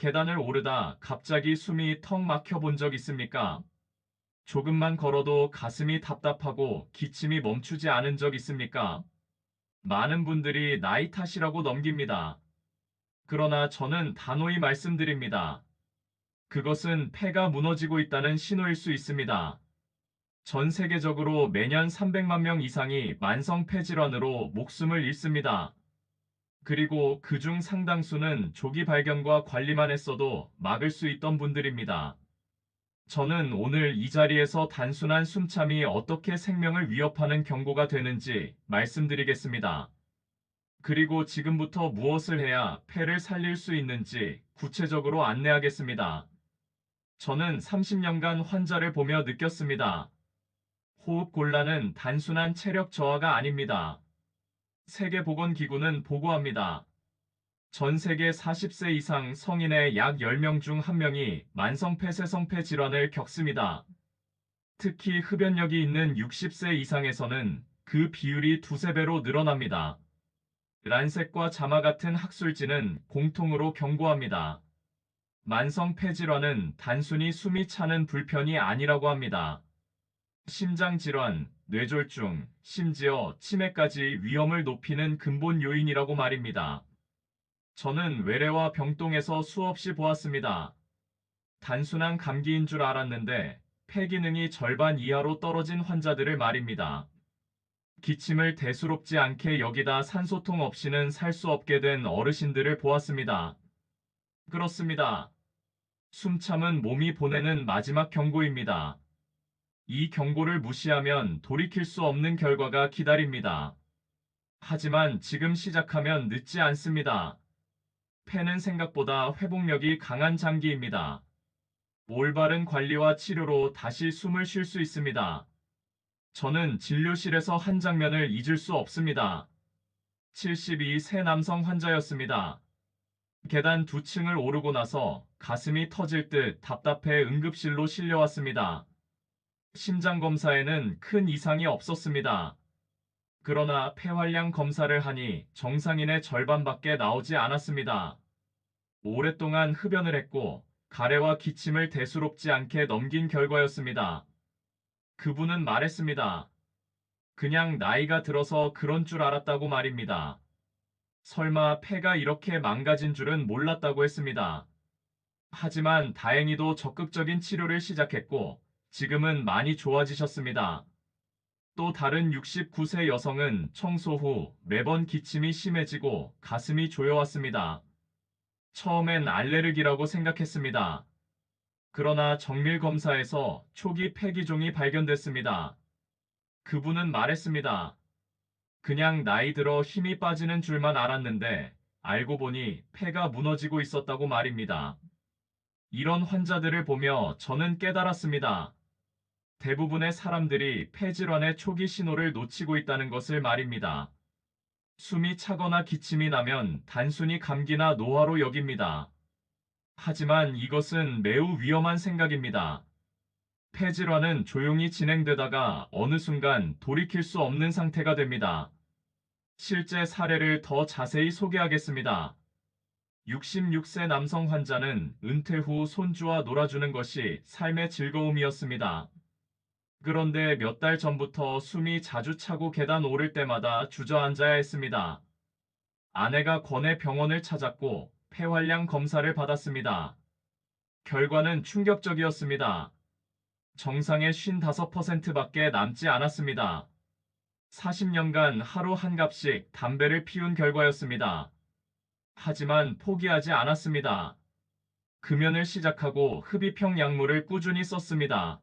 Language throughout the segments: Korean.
계단을 오르다 갑자기 숨이 턱 막혀 본 적 있습니까? 조금만 걸어도 가슴이 답답하고 기침이 멈추지 않은 적 있습니까? 많은 분들이 나이 탓이라고 넘깁니다. 그러나 저는 단호히 말씀드립니다. 그것은 폐가 무너지고 있다는 신호일 수 있습니다. 전 세계적으로 매년 300만 명 이상이 만성 폐질환으로 목숨을 잃습니다. 그리고 그중 상당수는 조기 발견과 관리만 했어도 막을 수 있던 분들입니다. 저는 오늘 이 자리에서 단순한 숨참이 어떻게 생명을 위협하는 경고가 되는지 말씀드리겠습니다. 그리고 지금부터 무엇을 해야 폐를 살릴 수 있는지 구체적으로 안내하겠습니다. 저는 30년간 환자를 보며 느꼈습니다. 호흡 곤란은 단순한 체력 저하가 아닙니다. 세계보건기구는 보고합니다. 전 세계 40세 이상 성인의 약 10명 중 1명이 만성 폐쇄성폐 질환을 겪습니다. 특히 흡연력이 있는 60세 이상에서는 그 비율이 두세 배로 늘어납니다. 란셋과 자마 같은 학술지는 공통으로 경고합니다. 만성 폐질환은 단순히 숨이 차는 불편이 아니라고 합니다. 심장질환, 뇌졸중, 심지어 치매까지 위험을 높이는 근본 요인이라고 말입니다. 저는 외래와 병동에서 수없이 보았습니다. 단순한 감기인 줄 알았는데 폐 기능이 절반 이하로 떨어진 환자들을 말입니다. 기침을 대수롭지 않게 여기다 산소통 없이는 살 수 없게 된 어르신들을 보았습니다. 그렇습니다. 숨참은 몸이 보내는 마지막 경고입니다. 이 경고를 무시하면 돌이킬 수 없는 결과가 기다립니다. 하지만 지금 시작하면 늦지 않습니다. 폐는 생각보다 회복력이 강한 장기입니다. 올바른 관리와 치료로 다시 숨을 쉴 수 있습니다. 저는 진료실에서 한 장면을 잊을 수 없습니다. 72세 남성 환자였습니다. 계단 2층을 오르고 나서 가슴이 터질 듯 답답해 응급실로 실려왔습니다. 심장 검사에는 큰 이상이 없었습니다. 그러나 폐활량 검사를 하니 정상인의 절반밖에 나오지 않았습니다. 오랫동안 흡연을 했고 가래와 기침을 대수롭지 않게 넘긴 결과였습니다. 그분은 말했습니다. 그냥 나이가 들어서 그런 줄 알았다고 말입니다. 설마 폐가 이렇게 망가진 줄은 몰랐다고 했습니다. 하지만 다행히도 적극적인 치료를 시작했고 지금은 많이 좋아지셨습니다. 또 다른 69세 여성은 청소 후 매번 기침이 심해지고 가슴이 조여왔습니다. 처음엔 알레르기라고 생각했습니다. 그러나 정밀 검사에서 초기 폐기종이 발견됐습니다. 그분은 말했습니다. 그냥 나이 들어 힘이 빠지는 줄만 알았는데 알고 보니 폐가 무너지고 있었다고 말입니다. 이런 환자들을 보며 저는 깨달았습니다. 대부분의 사람들이 폐질환의 초기 신호를 놓치고 있다는 것을 말입니다. 숨이 차거나 기침이 나면 단순히 감기나 노화로 여깁니다. 하지만 이것은 매우 위험한 생각입니다. 폐질환은 조용히 진행되다가 어느 순간 돌이킬 수 없는 상태가 됩니다. 실제 사례를 더 자세히 소개하겠습니다. 66세 남성 환자는 은퇴 후 손주와 놀아주는 것이 삶의 즐거움이었습니다. 그런데 몇 달 전부터 숨이 자주 차고 계단 오를 때마다 주저앉아야 했습니다. 아내가 권해 병원을 찾았고 폐활량 검사를 받았습니다. 결과는 충격적이었습니다. 정상의 55%밖에 남지 않았습니다. 40년간 하루 한 갑씩 담배를 피운 결과였습니다. 하지만 포기하지 않았습니다. 금연을 시작하고 흡입형 약물을 꾸준히 썼습니다.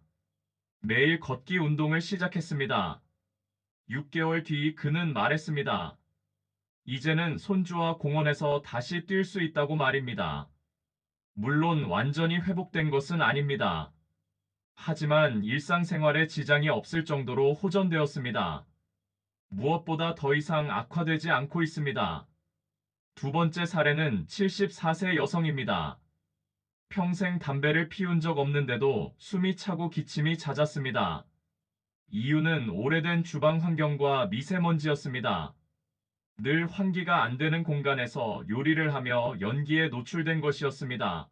매일 걷기 운동을 시작했습니다. 6개월 뒤 그는 말했습니다. 이제는 손주와 공원에서 다시 뛸 수 있다고 말입니다. 물론 완전히 회복된 것은 아닙니다. 하지만 일상생활에 지장이 없을 정도로 호전되었습니다. 무엇보다 더 이상 악화되지 않고 있습니다. 두 번째 사례는 74세 여성입니다. 평생 담배를 피운 적 없는데도 숨이 차고 기침이 잦았습니다. 이유는 오래된 주방 환경과 미세먼지였습니다. 늘 환기가 안 되는 공간에서 요리를 하며 연기에 노출된 것이었습니다.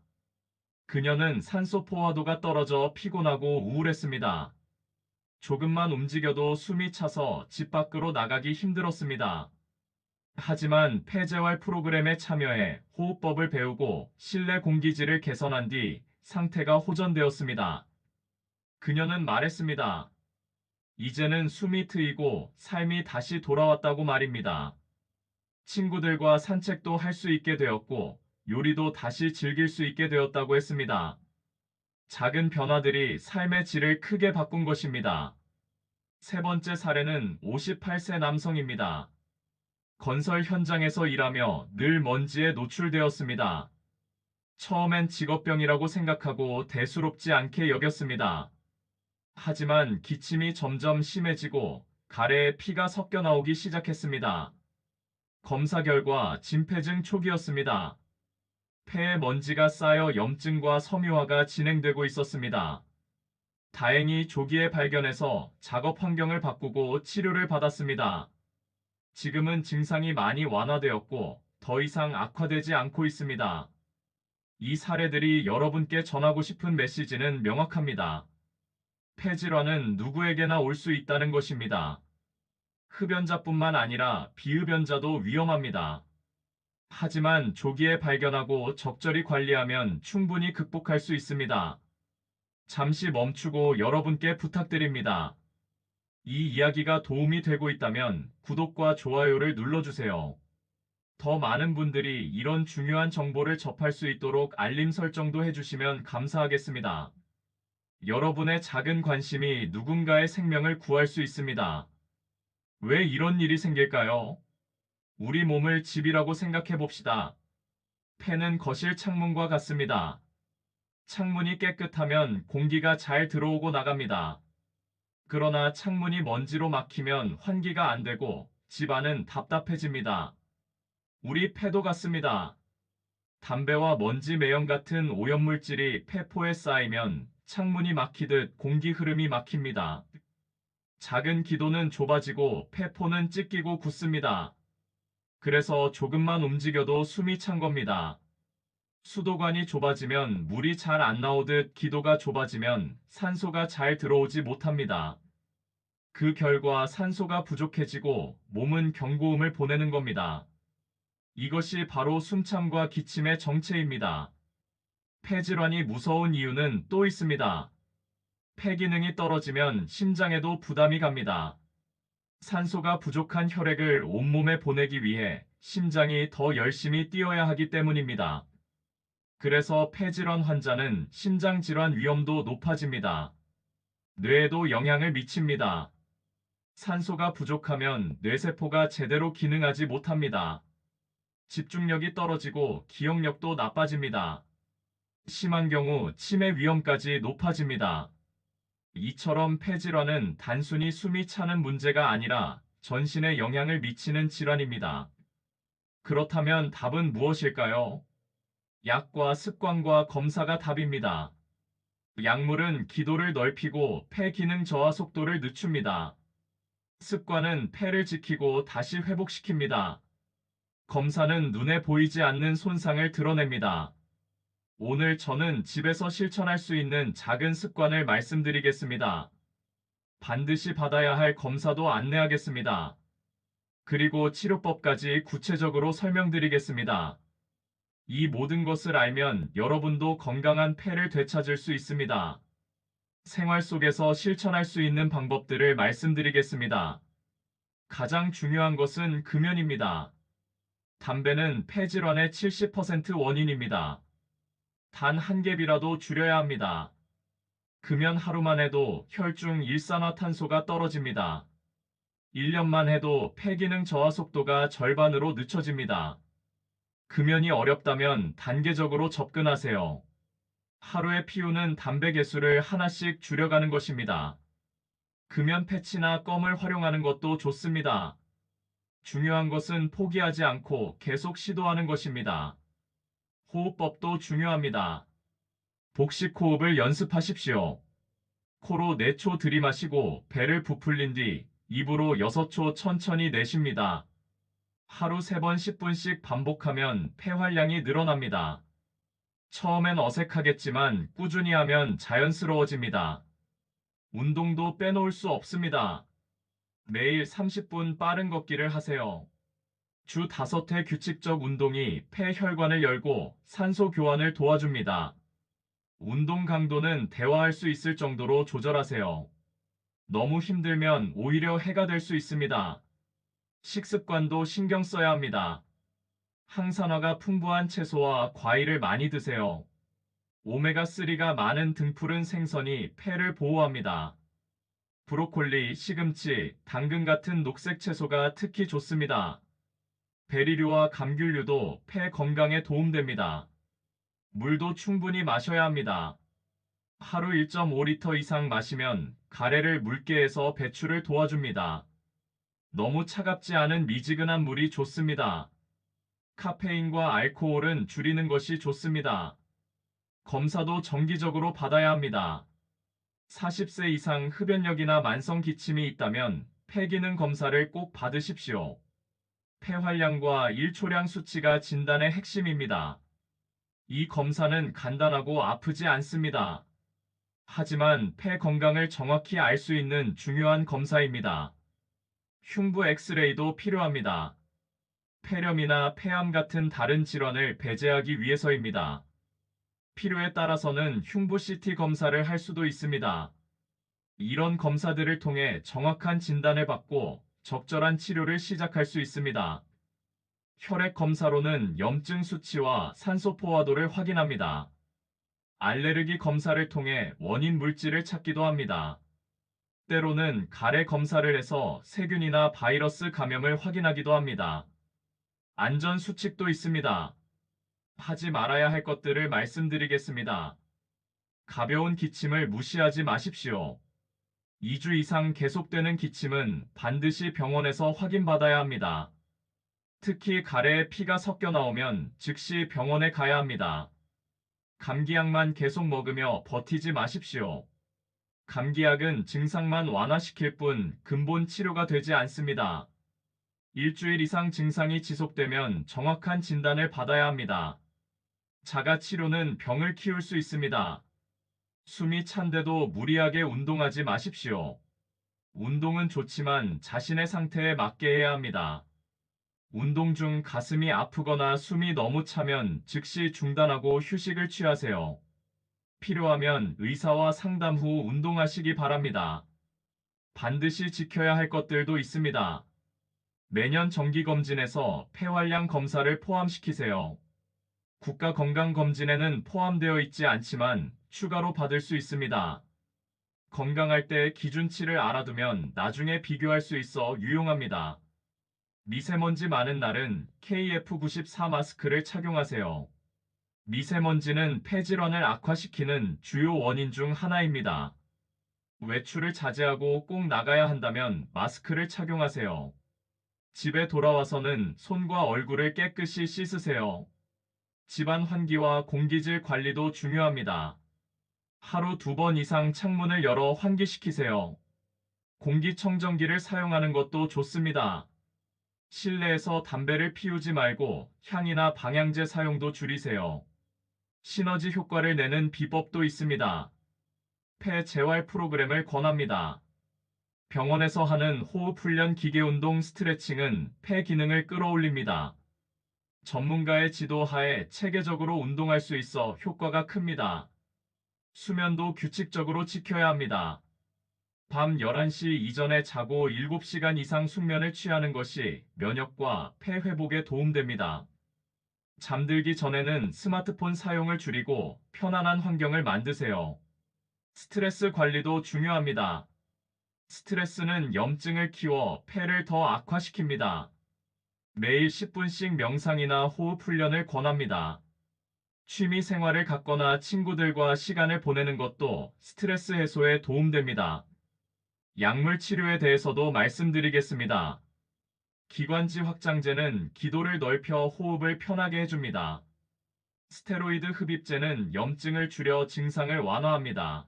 그녀는 산소 포화도가 떨어져 피곤하고 우울했습니다. 조금만 움직여도 숨이 차서 집 밖으로 나가기 힘들었습니다. 하지만 폐재활 프로그램에 참여해 호흡법을 배우고 실내 공기질을 개선한 뒤 상태가 호전되었습니다. 그녀는 말했습니다. 이제는 숨이 트이고 삶이 다시 돌아왔다고 말입니다. 친구들과 산책도 할 수 있게 되었고 요리도 다시 즐길 수 있게 되었다고 했습니다. 작은 변화들이 삶의 질을 크게 바꾼 것입니다. 세 번째 사례는 58세 남성입니다. 건설 현장에서 일하며 늘 먼지에 노출되었습니다. 처음엔 직업병이라고 생각하고 대수롭지 않게 여겼습니다. 하지만 기침이 점점 심해지고 가래에 피가 섞여 나오기 시작했습니다. 검사 결과 진폐증 초기였습니다. 폐에 먼지가 쌓여 염증과 섬유화가 진행되고 있었습니다. 다행히 조기에 발견해서 작업 환경을 바꾸고 치료를 받았습니다. 지금은 증상이 많이 완화되었고 더 이상 악화되지 않고 있습니다. 이 사례들이 여러분께 전하고 싶은 메시지는 명확합니다. 폐질환은 누구에게나 올 수 있다는 것입니다. 흡연자뿐만 아니라 비흡연자도 위험합니다. 하지만 조기에 발견하고 적절히 관리하면 충분히 극복할 수 있습니다. 잠시 멈추고 여러분께 부탁드립니다. 이 이야기가 도움이 되고 있다면 구독과 좋아요를 눌러주세요. 더 많은 분들이 이런 중요한 정보를 접할 수 있도록 알림 설정도 해주시면 감사하겠습니다. 여러분의 작은 관심이 누군가의 생명을 구할 수 있습니다. 왜 이런 일이 생길까요? 우리 몸을 집이라고 생각해 봅시다. 폐는 거실 창문과 같습니다. 창문이 깨끗하면 공기가 잘 들어오고 나갑니다. 그러나 창문이 먼지로 막히면 환기가 안 되고 집 안은 답답해집니다. 우리 폐도 같습니다. 담배와 먼지 매연 같은 오염물질이 폐포에 쌓이면 창문이 막히듯 공기 흐름이 막힙니다. 작은 기도는 좁아지고 폐포는 찢기고 굳습니다. 그래서 조금만 움직여도 숨이 찬 겁니다. 수도관이 좁아지면 물이 잘 안 나오듯 기도가 좁아지면 산소가 잘 들어오지 못합니다. 그 결과 산소가 부족해지고 몸은 경고음을 보내는 겁니다. 이것이 바로 숨참과 기침의 정체입니다. 폐질환이 무서운 이유는 또 있습니다. 폐 기능이 떨어지면 심장에도 부담이 갑니다. 산소가 부족한 혈액을 온몸에 보내기 위해 심장이 더 열심히 뛰어야 하기 때문입니다. 그래서 폐질환 환자는 심장질환 위험도 높아집니다. 뇌에도 영향을 미칩니다. 산소가 부족하면 뇌세포가 제대로 기능하지 못합니다. 집중력이 떨어지고 기억력도 나빠집니다. 심한 경우 치매 위험까지 높아집니다. 이처럼 폐질환은 단순히 숨이 차는 문제가 아니라 전신에 영향을 미치는 질환입니다. 그렇다면 답은 무엇일까요? 약과 습관과 검사가 답입니다. 약물은 기도를 넓히고 폐 기능 저하 속도를 늦춥니다. 습관은 폐를 지키고 다시 회복시킵니다. 검사는 눈에 보이지 않는 손상을 드러냅니다. 오늘 저는 집에서 실천할 수 있는 작은 습관을 말씀드리겠습니다. 반드시 받아야 할 검사도 안내하겠습니다. 그리고 치료법까지 구체적으로 설명드리겠습니다. 이 모든 것을 알면 여러분도 건강한 폐를 되찾을 수 있습니다. 생활 속에서 실천할 수 있는 방법들을 말씀드리겠습니다. 가장 중요한 것은 금연입니다. 담배는 폐질환의 70% 원인입니다. 단 한 갭이라도 줄여야 합니다. 금연 하루만 해도 혈중 일산화탄소가 떨어집니다. 1년만 해도 폐기능 저하 속도가 절반으로 늦춰집니다. 금연이 어렵다면 단계적으로 접근하세요. 하루에 피우는 담배 개수를 하나씩 줄여가는 것입니다. 금연 패치나 껌을 활용하는 것도 좋습니다. 중요한 것은 포기하지 않고 계속 시도하는 것입니다. 호흡법도 중요합니다. 복식 호흡을 연습하십시오. 코로 4초 들이마시고 배를 부풀린 뒤 입으로 6초 천천히 내쉽니다. 하루 3번 10분씩 반복하면 폐활량이 늘어납니다. 처음엔 어색하겠지만 꾸준히 하면 자연스러워집니다. 운동도 빼놓을 수 없습니다. 매일 30분 빠른 걷기를 하세요. 주 5회 규칙적 운동이 폐혈관을 열고 산소 교환을 도와줍니다. 운동 강도는 대화할 수 있을 정도로 조절하세요. 너무 힘들면 오히려 해가 될 수 있습니다. 식습관도 신경 써야 합니다. 항산화가 풍부한 채소와 과일을 많이 드세요. 오메가3가 많은 등푸른 생선이 폐를 보호합니다. 브로콜리, 시금치, 당근 같은 녹색 채소가 특히 좋습니다. 베리류와 감귤류도 폐 건강에 도움됩니다. 물도 충분히 마셔야 합니다. 하루 1.5리터 이상 마시면 가래를 묽게 해서 배출을 도와줍니다. 너무 차갑지 않은 미지근한 물이 좋습니다. 카페인과 알코올은 줄이는 것이 좋습니다. 검사도 정기적으로 받아야 합니다. 40세 이상 흡연력이나 만성 기침이 있다면 폐기능 검사를 꼭 받으십시오. 폐활량과 일초량 수치가 진단의 핵심입니다. 이 검사는 간단하고 아프지 않습니다. 하지만 폐 건강을 정확히 알 수 있는 중요한 검사입니다. 흉부 엑스레이도 필요합니다. 폐렴이나 폐암 같은 다른 질환을 배제하기 위해서입니다. 필요에 따라서는 흉부 CT 검사를 할 수도 있습니다. 이런 검사들을 통해 정확한 진단을 받고 적절한 치료를 시작할 수 있습니다. 혈액 검사로는 염증 수치와 산소 포화도를 확인합니다. 알레르기 검사를 통해 원인 물질을 찾기도 합니다. 때로는 가래 검사를 해서 세균이나 바이러스 감염을 확인하기도 합니다. 안전 수칙도 있습니다. 하지 말아야 할 것들을 말씀드리겠습니다. 가벼운 기침을 무시하지 마십시오. 2주 이상 계속되는 기침은 반드시 병원에서 확인받아야 합니다. 특히 가래에 피가 섞여 나오면 즉시 병원에 가야 합니다. 감기약만 계속 먹으며 버티지 마십시오. 감기약은 증상만 완화시킬 뿐 근본 치료가 되지 않습니다. 일주일 이상 증상이 지속되면 정확한 진단을 받아야 합니다. 자가 치료는 병을 키울 수 있습니다. 숨이 찬데도 무리하게 운동하지 마십시오. 운동은 좋지만 자신의 상태에 맞게 해야 합니다. 운동 중 가슴이 아프거나 숨이 너무 차면 즉시 중단하고 휴식을 취하세요. 필요하면 의사와 상담 후 운동하시기 바랍니다. 반드시 지켜야 할 것들도 있습니다. 매년 정기검진에서 폐활량 검사를 포함시키세요. 국가건강검진에는 포함되어 있지 않지만 추가로 받을 수 있습니다. 건강할 때 기준치를 알아두면 나중에 비교할 수 있어 유용합니다. 미세먼지 많은 날은 KF94 마스크를 착용하세요. 미세먼지는 폐질환을 악화시키는 주요 원인 중 하나입니다. 외출을 자제하고 꼭 나가야 한다면 마스크를 착용하세요. 집에 돌아와서는 손과 얼굴을 깨끗이 씻으세요. 집안 환기와 공기질 관리도 중요합니다. 하루 2번 이상 창문을 열어 환기시키세요. 공기청정기를 사용하는 것도 좋습니다. 실내에서 담배를 피우지 말고 향이나 방향제 사용도 줄이세요. 시너지 효과를 내는 비법도 있습니다. 폐 재활 프로그램을 권합니다. 병원에서 하는 호흡 훈련 기계 운동 스트레칭은 폐 기능을 끌어올립니다. 전문가의 지도 하에 체계적으로 운동할 수 있어 효과가 큽니다. 수면도 규칙적으로 지켜야 합니다. 밤 11시 이전에 자고 7시간 이상 숙면을 취하는 것이 면역과 폐 회복에 도움됩니다. 잠들기 전에는 스마트폰 사용을 줄이고 편안한 환경을 만드세요. 스트레스 관리도 중요합니다. 스트레스는 염증을 키워 폐를 더 악화시킵니다. 매일 10분씩 명상이나 호흡 훈련을 권합니다. 취미 생활을 갖거나 친구들과 시간을 보내는 것도 스트레스 해소에 도움됩니다. 약물 치료에 대해서도 말씀드리겠습니다. 기관지 확장제는 기도를 넓혀 호흡을 편하게 해줍니다. 스테로이드 흡입제는 염증을 줄여 증상을 완화합니다.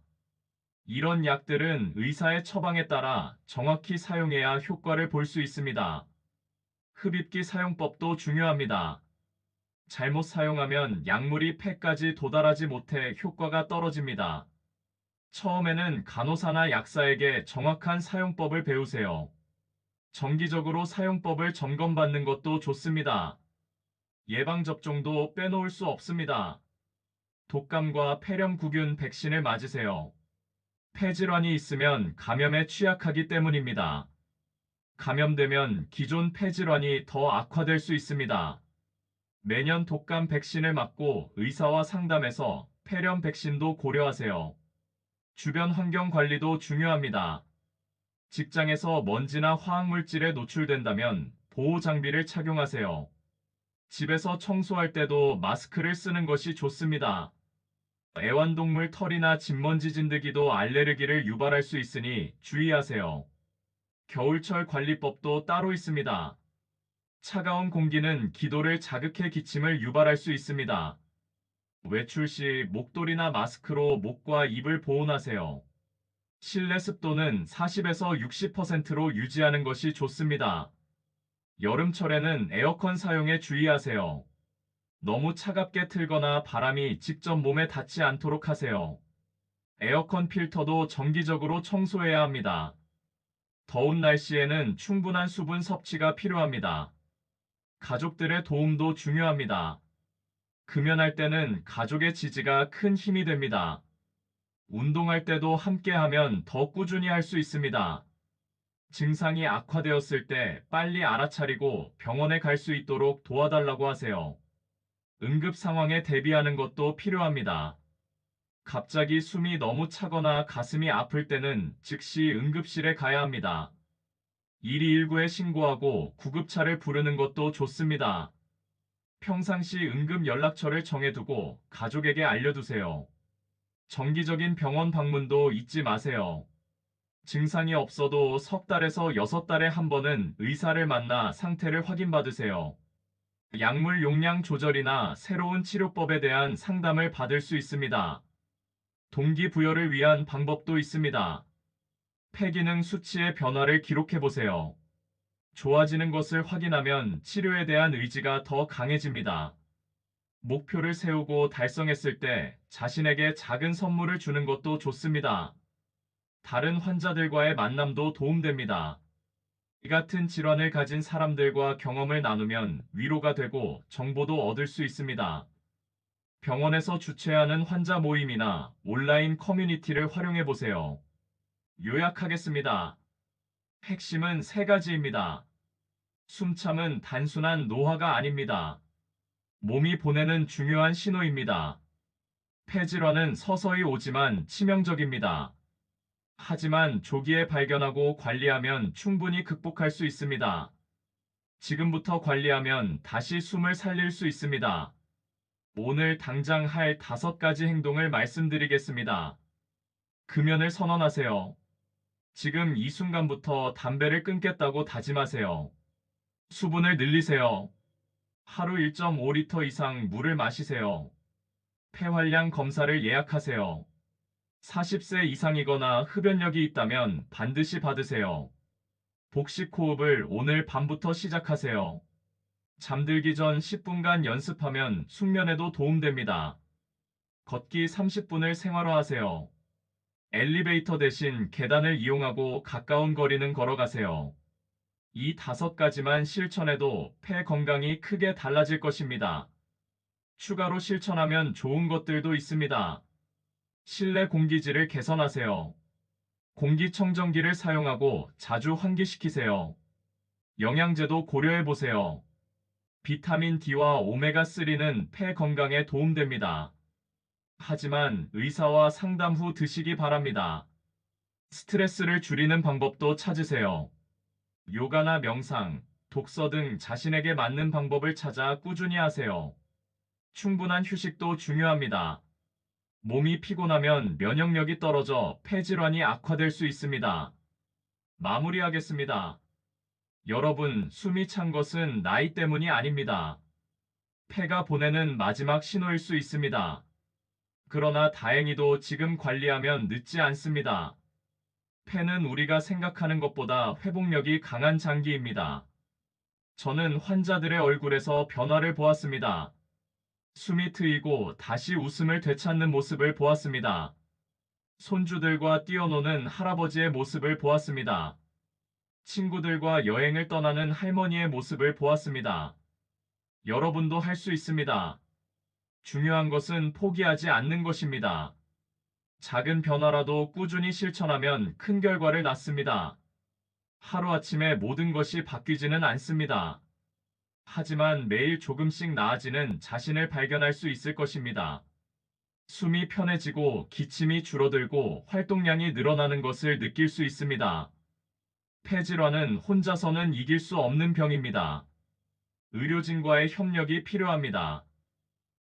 이런 약들은 의사의 처방에 따라 정확히 사용해야 효과를 볼 수 있습니다. 흡입기 사용법도 중요합니다. 잘못 사용하면 약물이 폐까지 도달하지 못해 효과가 떨어집니다. 처음에는 간호사나 약사에게 정확한 사용법을 배우세요. 정기적으로 사용법을 점검받는 것도 좋습니다. 예방접종도 빼놓을 수 없습니다. 독감과 폐렴구균 백신을 맞으세요. 폐질환이 있으면 감염에 취약하기 때문입니다. 감염되면 기존 폐질환이 더 악화될 수 있습니다. 매년 독감 백신을 맞고 의사와 상담해서 폐렴 백신도 고려하세요. 주변 환경 관리도 중요합니다. 직장에서 먼지나 화학물질에 노출된다면 보호 장비를 착용하세요. 집에서 청소할 때도 마스크를 쓰는 것이 좋습니다. 애완동물 털이나 진먼지 진드기도 알레르기를 유발할 수 있으니 주의하세요. 겨울철 관리법도 따로 있습니다. 차가운 공기는 기도를 자극해 기침을 유발할 수 있습니다. 외출 시 목도리나 마스크로 목과 입을 보온하세요. 실내 습도는 40에서 60%로 유지하는 것이 좋습니다. 여름철에는 에어컨 사용에 주의하세요. 너무 차갑게 틀거나 바람이 직접 몸에 닿지 않도록 하세요. 에어컨 필터도 정기적으로 청소해야 합니다. 더운 날씨에는 충분한 수분 섭취가 필요합니다. 가족들의 도움도 중요합니다. 금연할 때는 가족의 지지가 큰 힘이 됩니다. 운동할 때도 함께하면 더 꾸준히 할 수 있습니다. 증상이 악화되었을 때 빨리 알아차리고 병원에 갈 수 있도록 도와달라고 하세요. 응급 상황에 대비하는 것도 필요합니다. 갑자기 숨이 너무 차거나 가슴이 아플 때는 즉시 응급실에 가야 합니다. 119에 신고하고 구급차를 부르는 것도 좋습니다. 평상시 응급 연락처를 정해두고 가족에게 알려두세요. 정기적인 병원 방문도 잊지 마세요. 증상이 없어도 석 달에서 6달에 한 번은 의사를 만나 상태를 확인받으세요. 약물 용량 조절이나 새로운 치료법에 대한 상담을 받을 수 있습니다. 동기부여를 위한 방법도 있습니다. 폐기능 수치의 변화를 기록해 보세요. 좋아지는 것을 확인하면 치료에 대한 의지가 더 강해집니다. 목표를 세우고 달성했을 때 자신에게 작은 선물을 주는 것도 좋습니다. 다른 환자들과의 만남도 도움됩니다. 이 같은 질환을 가진 사람들과 경험을 나누면 위로가 되고 정보도 얻을 수 있습니다. 병원에서 주최하는 환자 모임이나 온라인 커뮤니티를 활용해 보세요. 요약하겠습니다. 핵심은 세 가지입니다. 숨참은 단순한 노화가 아닙니다. 몸이 보내는 중요한 신호입니다. 폐질환은 서서히 오지만 치명적입니다. 하지만 조기에 발견하고 관리하면 충분히 극복할 수 있습니다. 지금부터 관리하면 다시 숨을 살릴 수 있습니다. 오늘 당장 할 5가지 행동을 말씀드리겠습니다. 금연을 선언하세요. 지금 이 순간부터 담배를 끊겠다고 다짐하세요. 수분을 늘리세요. 하루 1.5리터 이상 물을 마시세요. 폐활량 검사를 예약하세요. 40세 이상이거나 흡연력이 있다면 반드시 받으세요. 복식 호흡을 오늘 밤부터 시작하세요. 잠들기 전 10분간 연습하면 숙면에도 도움됩니다. 걷기 30분을 생활화하세요. 엘리베이터 대신 계단을 이용하고 가까운 거리는 걸어가세요. 이 5가지만 실천해도 폐 건강이 크게 달라질 것입니다. 추가로 실천하면 좋은 것들도 있습니다. 실내 공기질을 개선하세요. 공기청정기를 사용하고 자주 환기시키세요. 영양제도 고려해 보세요. 비타민 D와 오메가3는 폐 건강에 도움됩니다. 하지만 의사와 상담 후 드시기 바랍니다. 스트레스를 줄이는 방법도 찾으세요. 요가나 명상, 독서 등 자신에게 맞는 방법을 찾아 꾸준히 하세요. 충분한 휴식도 중요합니다. 몸이 피곤하면 면역력이 떨어져 폐질환이 악화될 수 있습니다. 마무리하겠습니다. 여러분, 숨이 찬 것은 나이 때문이 아닙니다. 폐가 보내는 마지막 신호일 수 있습니다. 그러나 다행히도 지금 관리하면 늦지 않습니다. 폐는 우리가 생각하는 것보다 회복력이 강한 장기입니다. 저는 환자들의 얼굴에서 변화를 보았습니다. 숨이 트이고 다시 웃음을 되찾는 모습을 보았습니다. 손주들과 뛰어노는 할아버지의 모습을 보았습니다. 친구들과 여행을 떠나는 할머니의 모습을 보았습니다. 여러분도 할 수 있습니다. 중요한 것은 포기하지 않는 것입니다. 작은 변화라도 꾸준히 실천하면 큰 결과를 낳습니다. 하루아침에 모든 것이 바뀌지는 않습니다. 하지만 매일 조금씩 나아지는 자신을 발견할 수 있을 것입니다. 숨이 편해지고 기침이 줄어들고 활동량이 늘어나는 것을 느낄 수 있습니다. 폐질환은 혼자서는 이길 수 없는 병입니다. 의료진과의 협력이 필요합니다.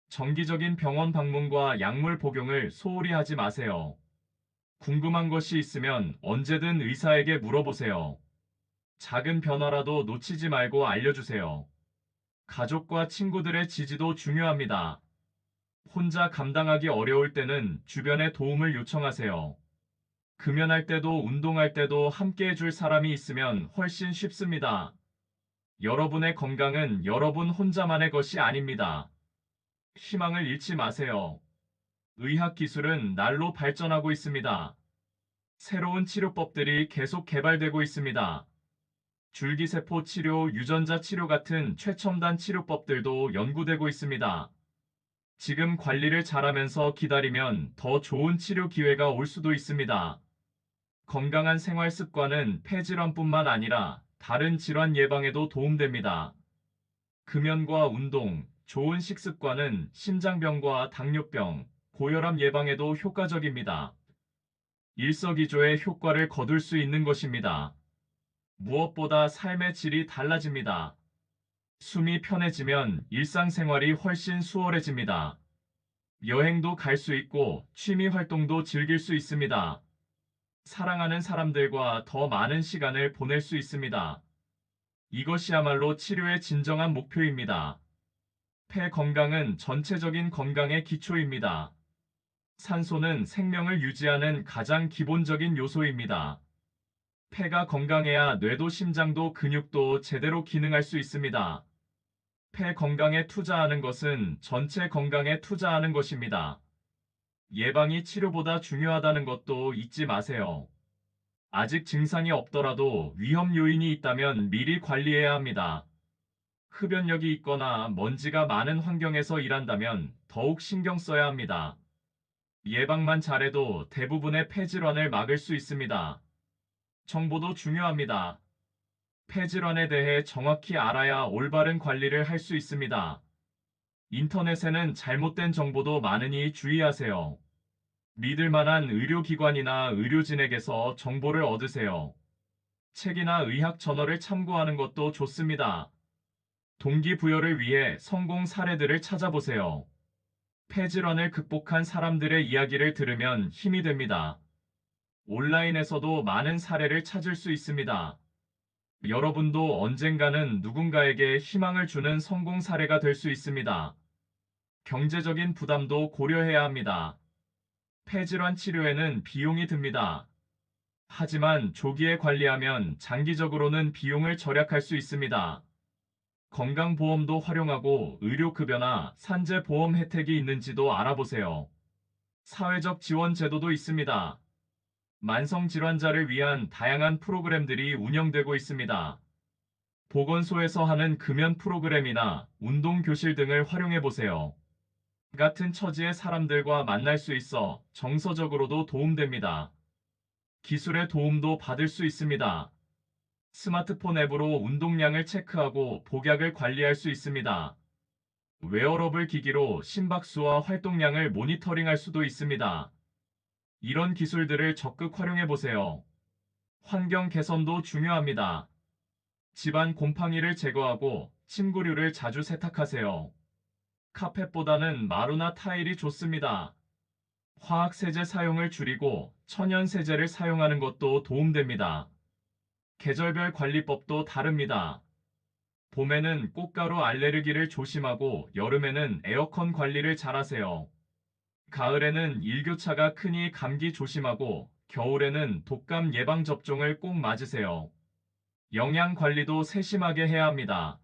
정기적인 병원 방문과 약물 복용을 소홀히 하지 마세요. 궁금한 것이 있으면 언제든 의사에게 물어보세요. 작은 변화라도 놓치지 말고 알려주세요. 가족과 친구들의 지지도 중요합니다. 혼자 감당하기 어려울 때는 주변의 도움을 요청하세요. 금연할 때도 운동할 때도 함께 해줄 사람이 있으면 훨씬 쉽습니다. 여러분의 건강은 여러분 혼자만의 것이 아닙니다. 희망을 잃지 마세요. 의학 기술은 날로 발전하고 있습니다. 새로운 치료법들이 계속 개발되고 있습니다. 줄기세포 치료, 유전자 치료 같은 최첨단 치료법들도 연구되고 있습니다. 지금 관리를 잘하면서 기다리면 더 좋은 치료 기회가 올 수도 있습니다. 건강한 생활 습관은 폐질환뿐만 아니라 다른 질환 예방에도 도움됩니다. 금연과 운동, 좋은 식습관은 심장병과 당뇨병, 고혈압 예방에도 효과적입니다. 일석이조의 효과를 거둘 수 있는 것입니다. 무엇보다 삶의 질이 달라집니다. 숨이 편해지면 일상생활이 훨씬 수월해집니다. 여행도 갈 수 있고 취미 활동도 즐길 수 있습니다. 사랑하는 사람들과 더 많은 시간을 보낼 수 있습니다. 이것이야말로 치료의 진정한 목표입니다. 폐 건강은 전체적인 건강의 기초입니다. 산소는 생명을 유지하는 가장 기본적인 요소입니다. 폐가 건강해야 뇌도 심장도 근육도 제대로 기능할 수 있습니다. 폐 건강에 투자하는 것은 전체 건강에 투자하는 것입니다. 예방이 치료보다 중요하다는 것도 잊지 마세요. 아직 증상이 없더라도 위험 요인이 있다면 미리 관리해야 합니다. 흡연력이 있거나 먼지가 많은 환경에서 일한다면 더욱 신경 써야 합니다. 예방만 잘해도 대부분의 폐질환을 막을 수 있습니다. 정보도 중요합니다. 폐질환에 대해 정확히 알아야 올바른 관리를 할 수 있습니다. 인터넷에는 잘못된 정보도 많으니 주의하세요. 믿을 만한 의료기관이나 의료진에게서 정보를 얻으세요. 책이나 의학 저널을 참고하는 것도 좋습니다. 동기부여를 위해 성공 사례들을 찾아보세요. 폐질환을 극복한 사람들의 이야기를 들으면 힘이 됩니다. 온라인에서도 많은 사례를 찾을 수 있습니다. 여러분도 언젠가는 누군가에게 희망을 주는 성공 사례가 될 수 있습니다. 경제적인 부담도 고려해야 합니다. 폐질환 치료에는 비용이 듭니다. 하지만 조기에 관리하면 장기적으로는 비용을 절약할 수 있습니다. 건강보험도 활용하고 의료급여나 산재보험 혜택이 있는지도 알아보세요. 사회적 지원 제도도 있습니다. 만성질환자를 위한 다양한 프로그램들이 운영되고 있습니다. 보건소에서 하는 금연 프로그램이나 운동교실 등을 활용해 보세요. 같은 처지의 사람들과 만날 수 있어 정서적으로도 도움됩니다. 기술의 도움도 받을 수 있습니다. 스마트폰 앱으로 운동량을 체크하고 복약을 관리할 수 있습니다. 웨어러블 기기로 심박수와 활동량을 모니터링할 수도 있습니다. 이런 기술들을 적극 활용해 보세요. 환경 개선도 중요합니다. 집안 곰팡이를 제거하고 침구류를 자주 세탁하세요. 카펫보다는 마루나 타일이 좋습니다. 화학세제 사용을 줄이고 천연세제를 사용하는 것도 도움됩니다. 계절별 관리법도 다릅니다. 봄에는 꽃가루 알레르기를 조심하고 여름에는 에어컨 관리를 잘하세요. 가을에는 일교차가 크니 감기 조심하고 겨울에는 독감 예방 접종을 꼭 맞으세요. 영양 관리도 세심하게 해야 합니다.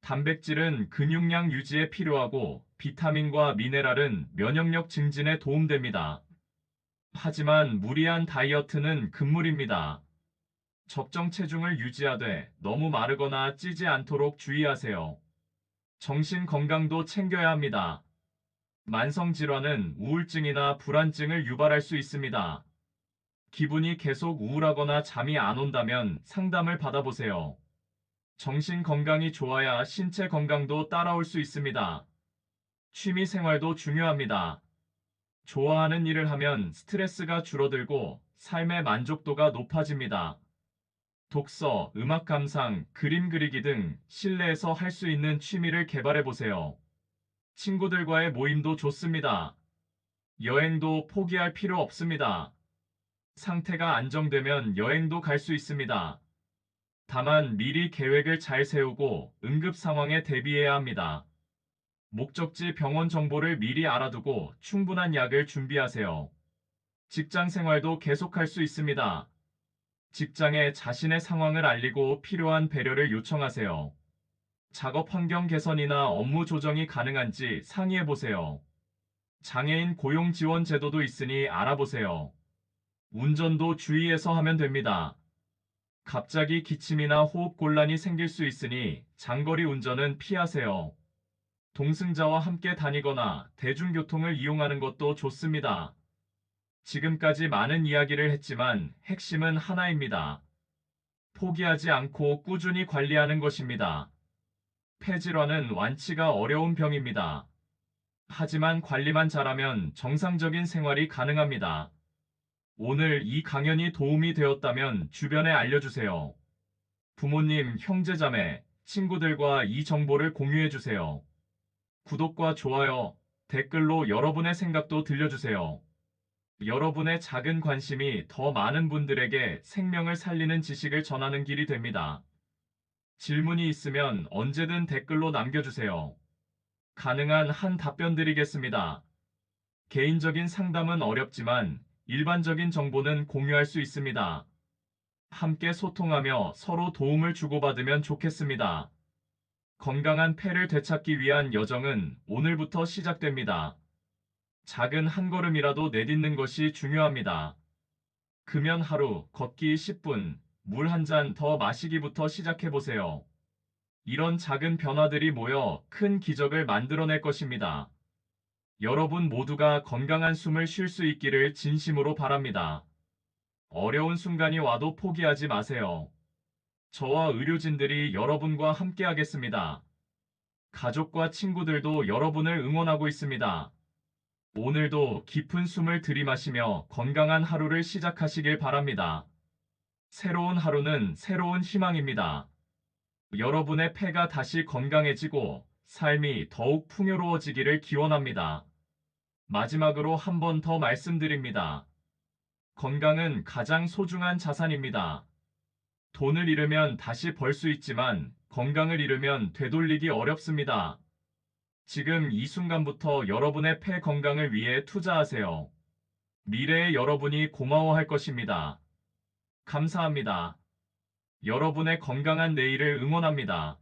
단백질은 근육량 유지에 필요하고 비타민과 미네랄은 면역력 증진에 도움됩니다. 하지만 무리한 다이어트는 금물입니다. 적정 체중을 유지하되 너무 마르거나 찌지 않도록 주의하세요. 정신 건강도 챙겨야 합니다. 만성 질환은 우울증이나 불안증을 유발할 수 있습니다. 기분이 계속 우울하거나 잠이 안 온다면 상담을 받아보세요. 정신 건강이 좋아야 신체 건강도 따라올 수 있습니다. 취미 생활도 중요합니다. 좋아하는 일을 하면 스트레스가 줄어들고 삶의 만족도가 높아집니다. 독서, 음악 감상, 그림 그리기 등 실내에서 할 수 있는 취미를 개발해 보세요. 친구들과의 모임도 좋습니다. 여행도 포기할 필요 없습니다. 상태가 안정되면 여행도 갈 수 있습니다. 다만 미리 계획을 잘 세우고 응급 상황에 대비해야 합니다. 목적지 병원 정보를 미리 알아두고 충분한 약을 준비하세요. 직장 생활도 계속할 수 있습니다. 직장에 자신의 상황을 알리고 필요한 배려를 요청하세요. 작업 환경 개선이나 업무 조정이 가능한지 상의해 보세요. 장애인 고용 지원 제도도 있으니 알아보세요. 운전도 주의해서 하면 됩니다. 갑자기 기침이나 호흡 곤란이 생길 수 있으니 장거리 운전은 피하세요. 동승자와 함께 다니거나 대중교통을 이용하는 것도 좋습니다. 지금까지 많은 이야기를 했지만 핵심은 하나입니다. 포기하지 않고 꾸준히 관리하는 것입니다. 폐질환은 완치가 어려운 병입니다. 하지만 관리만 잘하면 정상적인 생활이 가능합니다. 오늘 이 강연이 도움이 되었다면 주변에 알려주세요. 부모님, 형제자매, 친구들과 이 정보를 공유해주세요. 구독과 좋아요, 댓글로 여러분의 생각도 들려주세요. 여러분의 작은 관심이 더 많은 분들에게 생명을 살리는 지식을 전하는 길이 됩니다. 질문이 있으면 언제든 댓글로 남겨주세요. 가능한 한 답변 드리겠습니다. 개인적인 상담은 어렵지만 일반적인 정보는 공유할 수 있습니다. 함께 소통하며 서로 도움을 주고받으면 좋겠습니다. 건강한 폐를 되찾기 위한 여정은 오늘부터 시작됩니다. 작은 한 걸음이라도 내딛는 것이 중요합니다. 금연 하루, 걷기 10분, 물 한 잔 더 마시기부터 시작해보세요. 이런 작은 변화들이 모여 큰 기적을 만들어낼 것입니다. 여러분 모두가 건강한 숨을 쉴 수 있기를 진심으로 바랍니다. 어려운 순간이 와도 포기하지 마세요. 저와 의료진들이 여러분과 함께하겠습니다. 가족과 친구들도 여러분을 응원하고 있습니다. 오늘도 깊은 숨을 들이마시며 건강한 하루를 시작하시길 바랍니다. 새로운 하루는 새로운 희망입니다. 여러분의 폐가 다시 건강해지고 삶이 더욱 풍요로워지기를 기원합니다. 마지막으로 한 번 더 말씀드립니다. 건강은 가장 소중한 자산입니다. 돈을 잃으면 다시 벌 수 있지만 건강을 잃으면 되돌리기 어렵습니다. 지금 이 순간부터 여러분의 폐 건강을 위해 투자하세요. 미래의 여러분이 고마워할 것입니다. 감사합니다. 여러분의 건강한 내일을 응원합니다.